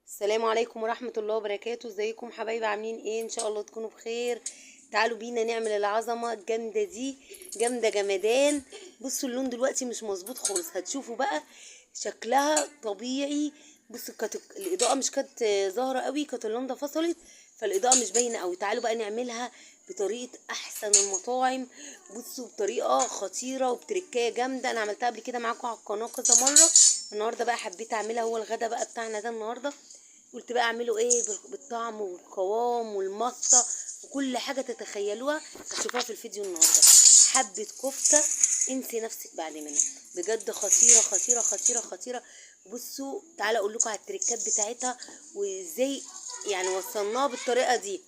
السلام عليكم ورحمة الله وبركاته. ازيكم حبايبي؟ عاملين ايه؟ ان شاء الله تكونوا بخير. تعالوا بينا نعمل العظمة الجامدة دي، جامدة جمدان. بصوا اللون دلوقتي مش مظبوط خالص، هتشوفوا بقى شكلها طبيعي. بصوا كانت الاضاءة مش كانت ظاهرة قوي، كانت اللون ده فصلت فالاضاءة مش باينة قوي. تعالوا بقى نعملها بطريقة احسن المطاعم. بصوا بطريقة خطيرة وبتركاية جامدة، انا عملتها قبل كده معاكم على القناة كذا مرة. النهاردة بقى حبيت اعملها، هو الغدا بقى بتاعنا ده النهاردة. قلت بقى اعمله ايه بالطعم والقوام والمطه وكل حاجه تتخيلوها هتشوفوها في الفيديو النهارده. حبه كفته انسي نفسك بعد منها، بجد خطيره خطيره خطيره خطيره. بصوا تعالى اقول لكم على التريكات بتاعتها وازاي يعني وصلناها بالطريقه دي،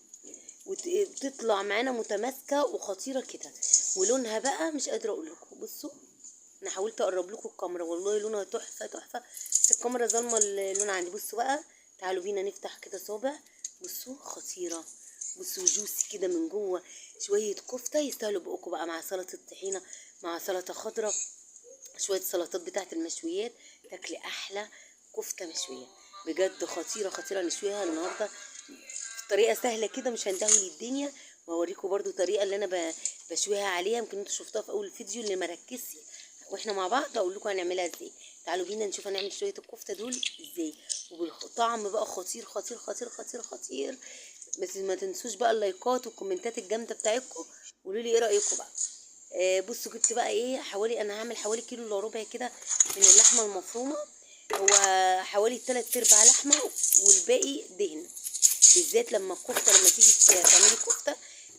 وتطلع معانا متماسكه وخطيره كده. ولونها بقى مش قادره اقول لكم. بصوا انا حاولت اقرب لكم الكاميرا، والله لونها تحفه تحفه، بس الكاميرا ظالمه اللون عندي. بصوا بقى، تعالوا بينا نفتح كده صابع. بصوا خطيره، بصوا جوسي كده من جوه. شويه كفته يستاهلوا بقكم بقى، مع سلطه الطحينه، مع سلطه خضراء، شويه سلطات بتاعت المشويات، تاكلي احلى كفته مشويه. بجد خطيره خطيره. نشويها النهارده طريقه سهله كده، مش هندهولي الدنيا. وهوريكم برضو الطريقه اللي انا بشويها عليها، يمكن انتوا شفتوها في اول الفيديو اللي مركزش. واحنا مع بعض اقول لكم هنعملها ازاي. تعالوا بينا نشوف هنعمل شويه الكفته دول ازاي، وبالطعم بقى خطير خطير خطير خطير خطير. بس ما تنسوش بقى اللايكات والكومنتات الجامده بتاعتكم، قولوا لي ايه رايكم بقى. بصوا جبت بقى ايه، حوالي انا هعمل حوالي كيلو الا ربع كده من اللحمه المفرومه. هو حوالي 3/4 لحمه والباقي دهن. بالذات لما الكفته، لما تيجي تعملي كفته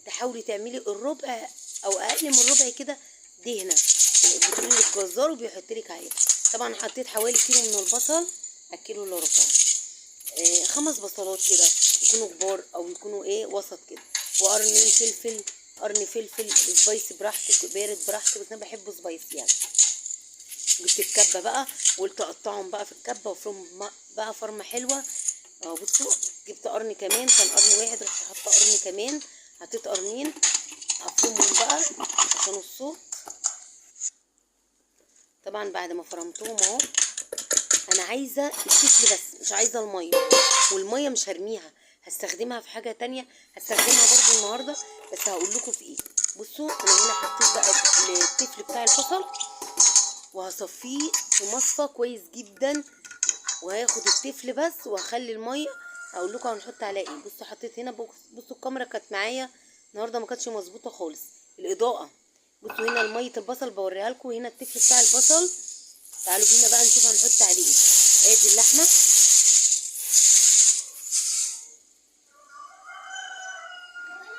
تحاولي تعملي الربع او اقل من الربع كده دهنه، بتقولي للجزار وبيحط لك عليها. طبعا حطيت حوالي كيلو من البصل على الكيلو الا ربع. 5 بصلات كده، يكونوا كبار او يكونوا ايه وسط كده. وقرن فلفل، قرن فلفل سبايسي براحتك، بارد براحتك، بس انا بحبه سبايسي يعني. جبت الكبه بقى وقلت اقطعهم بقى في الكبه وافرم بقى فرمه حلوه. اهو بصوا جبت قرن كمان، كان قرن واحد رحت حاطه قرن كمان، حطيت قرنين افرمهم بقى عشان الصوت. طبعا بعد ما فرمتهم اهو، انا عايزه التفل بس، مش عايزه الميه، والميه مش هرميها، هستخدمها في حاجه تانية، هستخدمها برضو النهارده، بس هقول لكم في ايه. بصوا انا هنا حطيت بقى التفل بتاع البصل وهصفيه في مصفى كويس جدا، وهاخد التفل بس وهخلي الميه هقول لكم هنحط عليها ايه. بصوا حطيت هنا، بصوا الكاميرا كانت معايا النهارده ما كانتش مظبوطه خالص الاضاءه. بصوا هنا ميه البصل بوريها لكم، هنا التفل بتاع البصل. تعالوا بينا بقى نشوف هنحط عليه ايه. ادي اللحمه،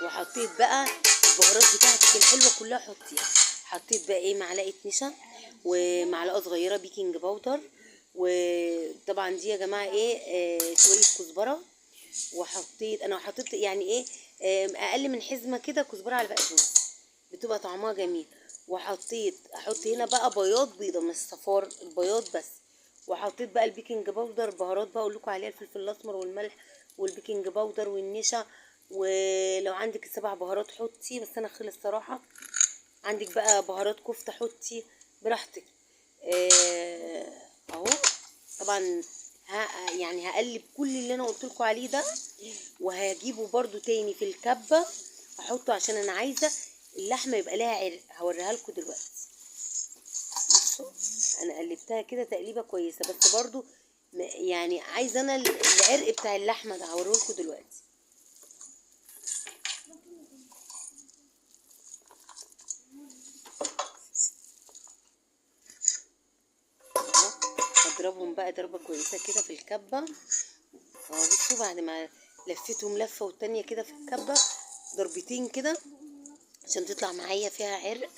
وحطيت بقى البهارات بتاعتك الحلوه كلها حطيها. حطيت بقى ايه، معلقه نشا ومعلقه صغيره بيكنج باودر، وطبعا دي يا جماعه ايه شويه كزبره. وحطيت انا حطيت يعني ايه اقل من حزمه كده كزبره على بقدونس، بتبقى طعمها جميل. وحطيت احط هنا بقى بياض بيضه مش صفار، البياض بس. وحطيت بقى البيكنج باودر، بهارات بقى اقول لكم عليها، الفلفل الاسمر والملح والبيكنج باودر والنشا. ولو عندك ال7 بهارات حطي، بس انا خلص الصراحه. عندك بقى بهارات كفته حطي براحتك. اهو طبعا يعني هقلب كل اللي انا قلت لكم عليه ده، وهجيبه برضو تاني في الكبه احطه عشان انا عايزه اللحمه يبقى لها عرق، هوريها لكم دلوقتي. بصوا انا قلبتها كده تقليبه كويسه، بس برضو يعني عايزه انا العرق بتاع اللحمه ده هوريه لكم دلوقتي. هضربهم بقى ضربه كويسه كده في الكبه اهو. بصوا بعد ما لفيتهم لفه والتانيه كده في الكبه ضربتين كده عشان تطلع معايا فيها عرق.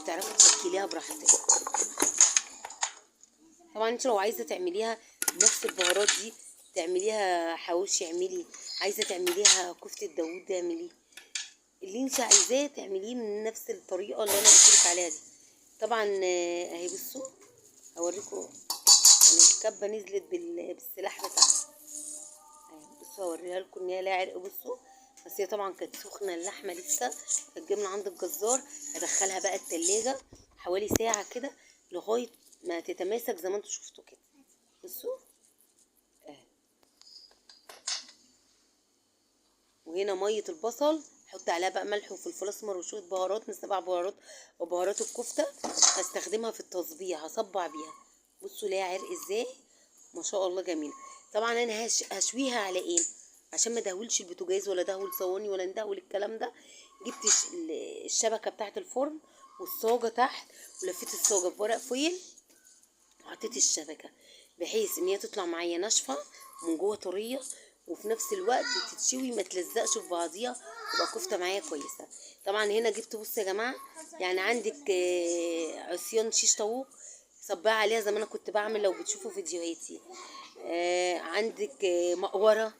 تعرفي تشكليها براحتك. طبعا انت لو عايزه تعمليها بنفس البهارات دي تعمليها حواوشي اعملي، عايزه تعمليها كفته داوود اعملي، اللي انت عايزاه تعمليه من نفس الطريقه اللي انا قلت لك عليها دي. طبعا اهي بصوا هوريكم. انا الكبه نزلت بالسلاح بتاعها اهي. بصوا هوريها لكم ان هي لها عرق. بصوا بس هي طبعا كانت سخنه اللحمه لسه، كانت جايه من عند الجزار. هدخلها بقى التلاجة حوالي ساعه كده لغايه ما تتماسك زي ما انتوا شفتوا كده. بصوا اهي وهنا ميه البصل، حط عليها بقى ملح وفلفل اسمر وشويه بهارات من 7 بهارات وبهارات الكفته، هستخدمها في التصبيع، هصبع بيها. بصوا ليها عرق ازاي، ما شاء الله جميله. طبعا انا هشويها على ايه عشان ما دهولش البوتاجاز ولا دهول صواني ولا ندهول الكلام ده. جبت الشبكه بتاعه الفرن والصاجه تحت، ولفيت الصاجه بورق فويل وحطيت الشبكه بحيث ان هي تطلع معايا ناشفه من جوه طريه، وفي نفس الوقت تتشوي ما تلزقش في بعضيها، تبقى كفته معايا كويسه. طبعا هنا جبت، بصوا يا جماعه، يعني عندك عصيان شيش طاووق صباها عليها زي ما انا كنت بعمل لو بتشوفوا فيديوهاتي. عندك مقوره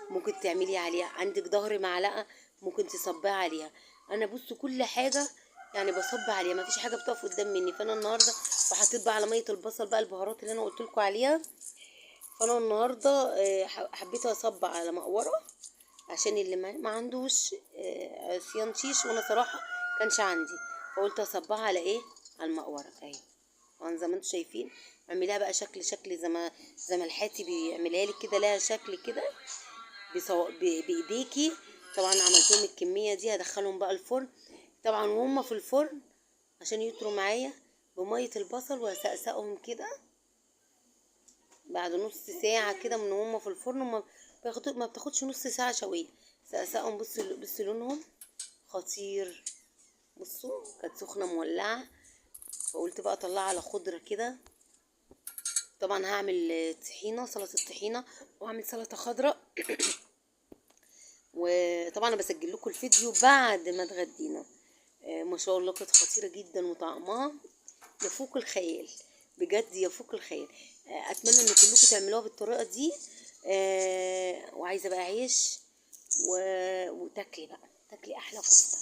ممكن تعملي عليها، عندك ظهر معلقه ممكن تصبيها عليها. انا بصوا كل حاجه يعني بصب عليها، ما فيش حاجه بتقف قدام مني. فانا النهارده وحطيت بقى على ميه البصل بقى البهارات اللي انا قلت لكم عليها. فانا النهارده حبيت اصب على مقوره عشان اللي ما عندوش عصيان شيش، وانا صراحه كانش عندي، فقلت اصبها على ايه، على المقوره اهي. طبعا زي ما انتم شايفين اعمليها بقى شكل زي ما الحاتي بيعملها لك كده، لها شكل كده بايديكي. طبعا عملتهم الكميه دي، هدخلهم بقى الفرن طبعا وهم في الفرن عشان يطروا معايا بميه البصل، وهسقسقهم كده بعد نص ساعه كده من هم في الفرن. ما بتاخدش نص ساعه شويه، سقسقهم. بصوا لونهم خطير. بصوا كانت سخنه مولعه، فقلت بقى اطلعها على خضره كده. طبعا هعمل طحينه، سلطه طحينه، وهعمل سلطه خضراء وطبعا انا بسجل لكم الفيديو بعد ما اتغدينا. ما شاء الله كانت خطيره جدا، وطعمها يفوق الخيال، بجد يفوق الخيال. اتمنى ان كلكم تعملوها بالطريقه دي. وعايزه بقى عيش وتاكلي بقى، تاكلي احلى كفته،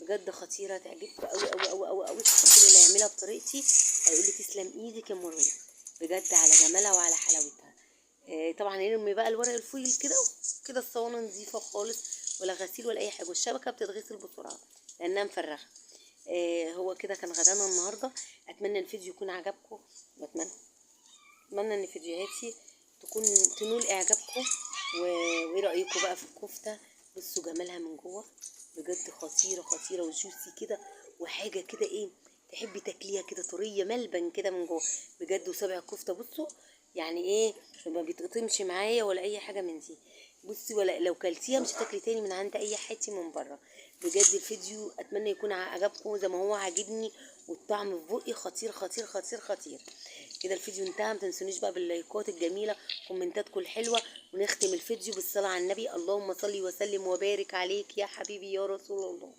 بجد خطيره، تعجبكم قوي قوي قوي قوي قوي. كل اللي يعملها بطريقتي هيقول لي تسلم ايدك يا مريم، بجد على جمالها وعلى حلاوتها. طبعا نرمي بقى الورق الفويل كده، كده الصواني نظيفه خالص، ولا غسيل ولا اي حاجه، والشبكه بتتغسل بسرعه لانها مفرغه. هو كده كان غدانا النهارده. اتمنى الفيديو يكون عجبكم، اتمنى ان فيديوهاتي تنول اعجابكم. وايه رايكم بقى في الكفته؟ بصوا جمالها من جوه، بجد خطيره خطيره وجوسي كده، وحاجه كده ايه، تحبي تاكليها كده طريه ملبن كده من جوه بجد. وسابع الكفته بصوا يعني ايه، ما بيتقطمش معايا ولا اي حاجه من دي. بصي ولا لو كلتيها مش هتاكلي تاني من عند اي حتي من بره. بجد الفيديو اتمنى يكون عجبكم زي ما هو عاجبني، والطعم في بقي خطير خطير خطير خطير. كده الفيديو انتهى، ما تنسونيش بقى باللايكات الجميله، كومنتاتكم الحلوه، ونختم الفيديو بالصلاه على النبي. اللهم صل وسلم وبارك عليك يا حبيبي يا رسول الله.